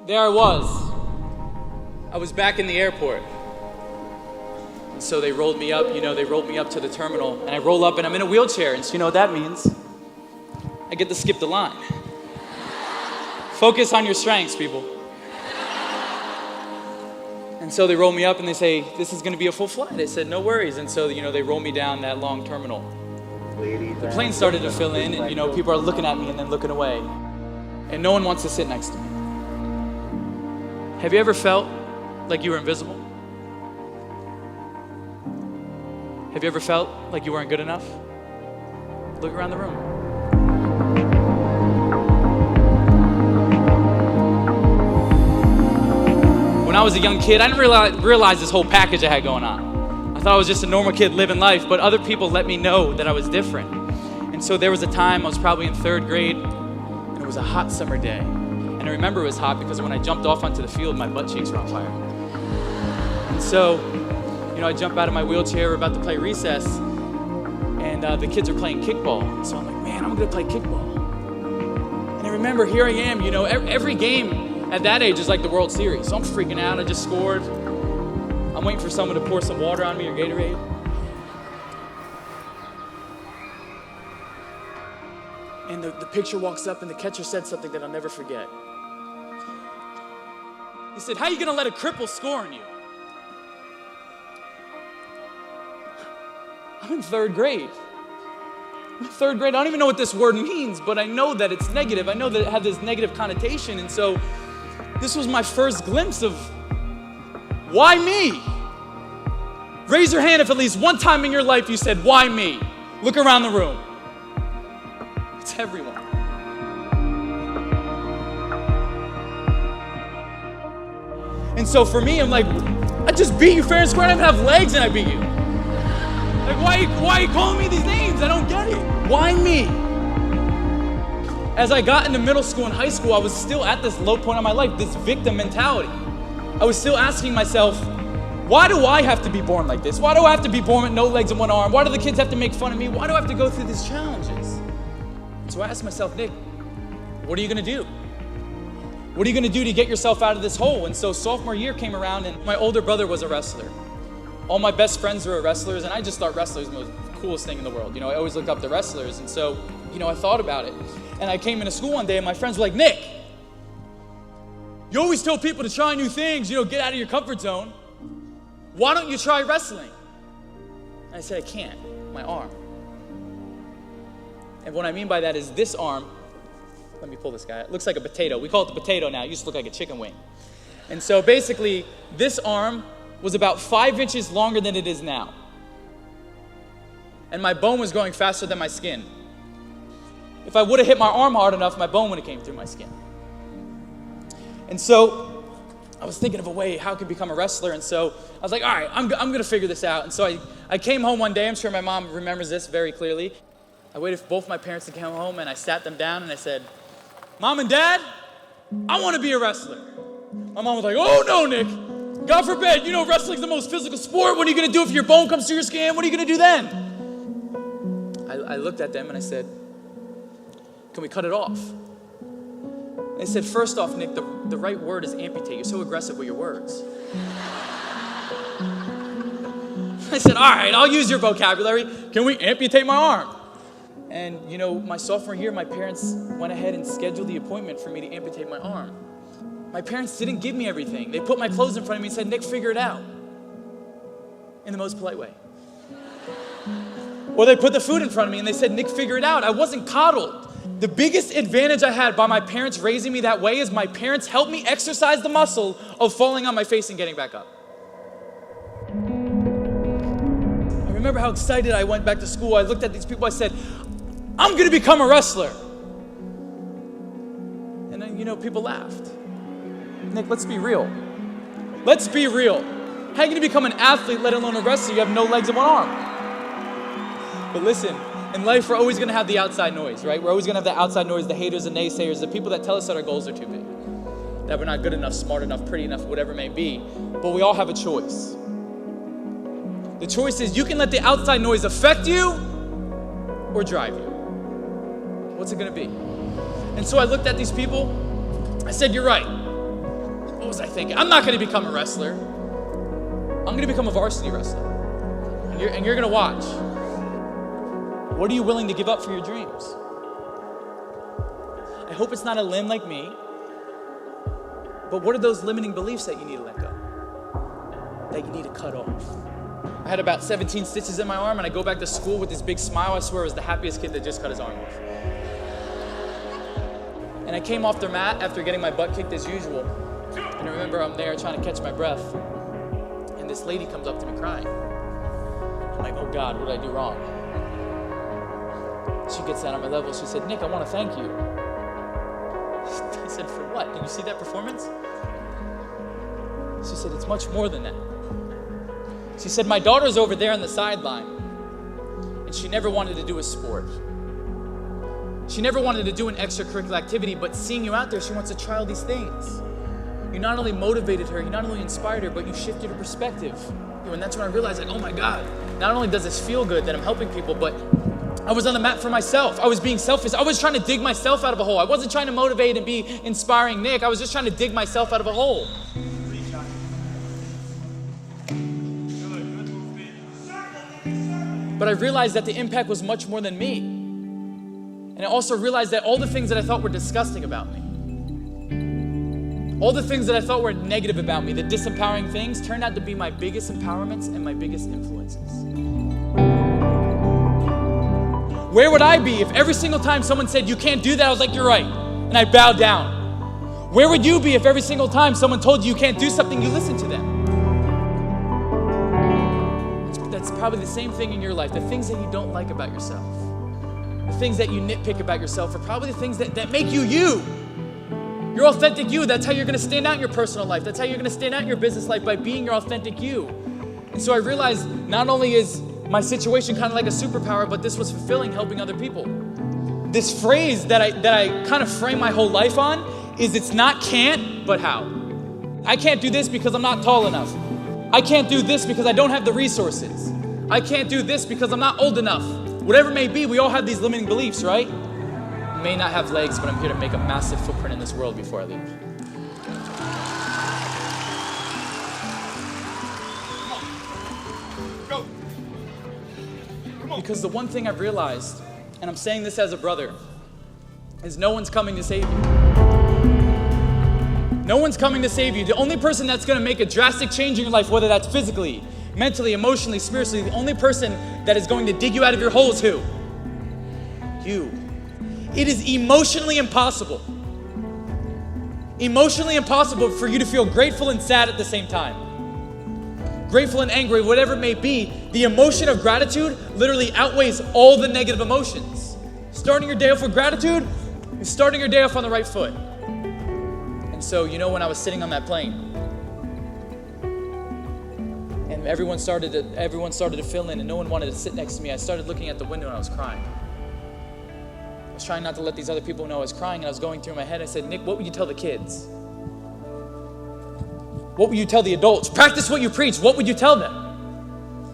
there I was. I was back in the airport. And so they rolled me up, they rolled me up to the terminal, and I roll up and I'm in a wheelchair, and so you know what that means? I get to skip the line. Focus on your strengths, people. And so they roll me up and they say, this is gonna be a full flight. I said, no worries. And so, they roll me down that long terminal. The plane started to fill in and, people are looking at me and then looking away. And no one wants to sit next to me. Have you ever felt like you were invisible? Have you ever felt like you weren't good enough? Look around the room. When I was a young kid, I didn't realize this whole package I had going on. I thought I was just a normal kid living life, but other people let me know that I was different. And so there was a time, I was probably in 3rd grade, and it was a hot summer day. And I remember it was hot because when I jumped off onto the field, my butt cheeks were on fire. And so, I jump out of my wheelchair, we're about to play recess, and the kids are playing kickball. So I'm like, man, I'm gonna play kickball. And I remember here I am, every game at that age is like the World Series. So I'm freaking out, I just scored. I'm waiting for someone to pour some water on me or Gatorade. And the pitcher walks up and the catcher said something that I'll never forget. He said, how are you gonna let a cripple score on you? I'm in 3rd grade. I don't even know what this word means, but I know that it's negative. I know that it had this negative connotation. And so this was my first glimpse of why me? Raise your hand if at least one time in your life you said, why me? Look around the room. It's everyone. And so for me, I'm like, I just beat you fair and square. I don't even have legs and I beat you. Like, why are you calling me these names? I don't get it. Why me? As I got into middle school and high school, I was still at this low point in my life, this victim mentality. I was still asking myself, why do I have to be born like this? Why do I have to be born with no legs and one arm? Why do the kids have to make fun of me? Why do I have to go through these challenges? So I asked myself, Nick, what are you gonna do? What are you gonna do to get yourself out of this hole? And so sophomore year came around and my older brother was a wrestler. All my best friends were wrestlers, and I just thought wrestlers were the coolest thing in the world. I always looked up to wrestlers, and so, I thought about it. And I came into school one day, and my friends were like, Nick, you always tell people to try new things, get out of your comfort zone. Why don't you try wrestling? And I said, I can't, my arm. And what I mean by that is this arm, let me pull this guy, it looks like a potato. We call it the potato now, it used to look like a chicken wing. And so basically, this arm was about 5 inches longer than it is now. And my bone was growing faster than my skin. If I would have hit my arm hard enough, my bone would have came through my skin. And so I was thinking of a way how I could become a wrestler. And so I was like, all right, I'm gonna figure this out. And so I came home one day, I'm sure my mom remembers this very clearly. I waited for both my parents to come home and I sat them down and I said, Mom and Dad, I wanna be a wrestler. My mom was like, oh no, Nick. God forbid, wrestling's the most physical sport. What are you gonna do if your bone comes through your skin? What are you gonna do then? I looked at them and I said, can we cut it off? And they said, first off, Nick, the right word is amputate. You're so aggressive with your words. I said, all right, I'll use your vocabulary. Can we amputate my arm? And my sophomore year, my parents went ahead and scheduled the appointment for me to amputate my arm. My parents didn't give me everything. They put my clothes in front of me and said, Nick, figure it out. In the most polite way. Or they put the food in front of me and they said, Nick, figure it out. I wasn't coddled. The biggest advantage I had by my parents raising me that way is my parents helped me exercise the muscle of falling on my face and getting back up. I remember how excited I went back to school. I looked at these people, I said, I'm gonna become a wrestler. And then, people laughed. Nick, let's be real. Let's be real. How are you gonna become an athlete, let alone a wrestler? You have no legs and one arm. But listen, in life, we're always gonna have the outside noise, right? We're always gonna have the outside noise, the haters, the naysayers, the people that tell us that our goals are too big, that we're not good enough, smart enough, pretty enough, whatever it may be. But we all have a choice. The choice is you can let the outside noise affect you or drive you. What's it gonna be? And so I looked at these people, I said, you're right. What was I thinking? I'm not going to become a wrestler. I'm going to become a varsity wrestler. And you're going to watch. What are you willing to give up for your dreams? I hope it's not a limb like me, but what are those limiting beliefs that you need to let go? That you need to cut off? I had about 17 stitches in my arm, and I go back to school with this big smile. I swear I was the happiest kid that just cut his arm off. And I came off their mat after getting my butt kicked as usual. And I remember I'm there trying to catch my breath, and this lady comes up to me crying. I'm like, oh God, what did I do wrong? She gets down on my level. She said, Nick, I want to thank you. I said, for what? Did you see that performance? She said, it's much more than that. She said, my daughter's over there on the sideline, and she never wanted to do a sport. She never wanted to do an extracurricular activity, but seeing you out there, she wants to try all these things. You not only motivated her, you not only inspired her, but you shifted her perspective. And that's when I realized, like, oh my God, not only does this feel good that I'm helping people, but I was on the mat for myself. I was being selfish. I was trying to dig myself out of a hole. I wasn't trying to motivate and be inspiring Nick. I was just trying to dig myself out of a hole. But I realized that the impact was much more than me. And I also realized that all the things that I thought were disgusting about me, all the things that I thought were negative about me, the disempowering things, turned out to be my biggest empowerments and my biggest influences. Where would I be if every single time someone said, you can't do that, I was like, you're right, and I bowed down? Where would you be if every single time someone told you you can't do something, you listened to them? That's probably the same thing in your life. The things that you don't like about yourself, the things that you nitpick about yourself are probably the things that make you you. Your authentic you. That's how you're going to stand out in your personal life. That's how you're going to stand out in your business life, by being your authentic you. And so I realized not only is my situation kind of like a superpower, but this was fulfilling, helping other people. This phrase that I kind of frame my whole life on is, it's not can't, but how. I can't do this because I'm not tall enough. I can't do this because I don't have the resources. I can't do this because I'm not old enough. Whatever it may be, we all have these limiting beliefs, right? I may not have legs, but I'm here to make a massive footprint in this world before I leave. Go. Come on. Because the one thing I've realized, and I'm saying this as a brother, is no one's coming to save you. No one's coming to save you. The only person that's going to make a drastic change in your life, whether that's physically, mentally, emotionally, spiritually, the only person that is going to dig you out of your hole is who? You. It is emotionally impossible for you to feel grateful and sad at the same time. Grateful and angry, whatever it may be, the emotion of gratitude literally outweighs all the negative emotions. Starting your day off with gratitude is starting your day off on the right foot. And so, when I was sitting on that plane, and everyone started to fill in, and no one wanted to sit next to me, I started looking at the window and I was crying. I was trying not to let these other people know I was crying, and I was going through my head. I said, Nick, what would you tell the kids? What would you tell the adults? Practice what you preach. What would you tell them?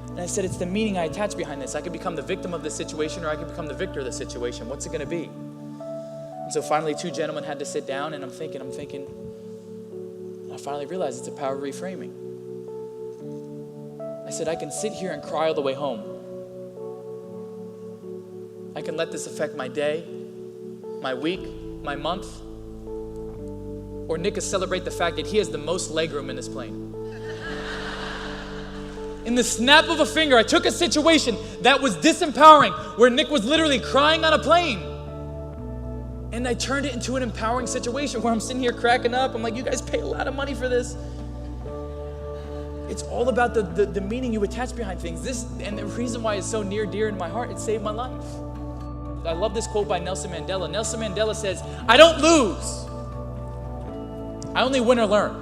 And I said, it's the meaning I attach behind this. I could become the victim of this situation, or I could become the victor of the situation. What's it going to be? And so finally, two gentlemen had to sit down, and I'm thinking. And I finally realized it's a power of reframing. I said, I can sit here and cry all the way home. I can let this affect my day, my week, my month. Or Nick can celebrate the fact that he has the most legroom in this plane. In the snap of a finger, I took a situation that was disempowering, where Nick was literally crying on a plane, and I turned it into an empowering situation where I'm sitting here cracking up. I'm like, you guys pay a lot of money for this. It's all about the meaning you attach behind things. And the reason why it's so near dear in my heart, it saved my life. I love this quote by Nelson Mandela. Nelson Mandela says, I don't lose. I only win or learn.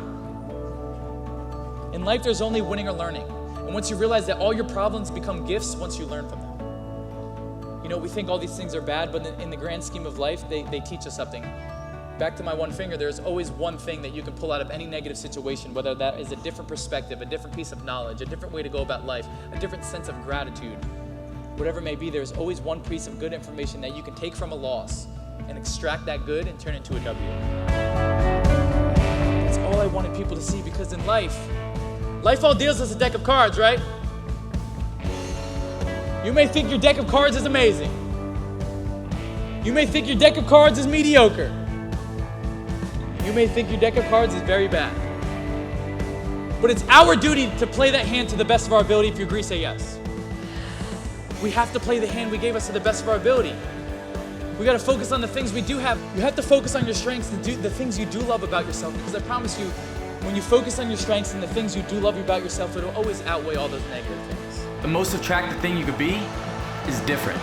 In life, there's only winning or learning. And once you realize that all your problems become gifts once you learn from them. We think all these things are bad, but in the grand scheme of life, they teach us something. Back to my one finger, there's always one thing that you can pull out of any negative situation, whether that is a different perspective, a different piece of knowledge, a different way to go about life, a different sense of gratitude. Whatever it may be, there's always one piece of good information that you can take from a loss and extract that good and turn it into a W. That's all I wanted people Because in life all deals us a deck of cards, right? You may think your deck of cards is amazing. You may think your deck of cards is mediocre. You may think your deck of cards is very bad. But it's our duty to play that hand to the best of our ability. If you agree, say yes. We have to play the hand we gave us to the best of our ability. We gotta focus on the things we do have. You have to focus on your strengths, the things you do love about yourself, because I promise you, when you focus on your strengths and the things you do love about yourself, it'll always outweigh all those negative things. The most attractive thing you could be is different.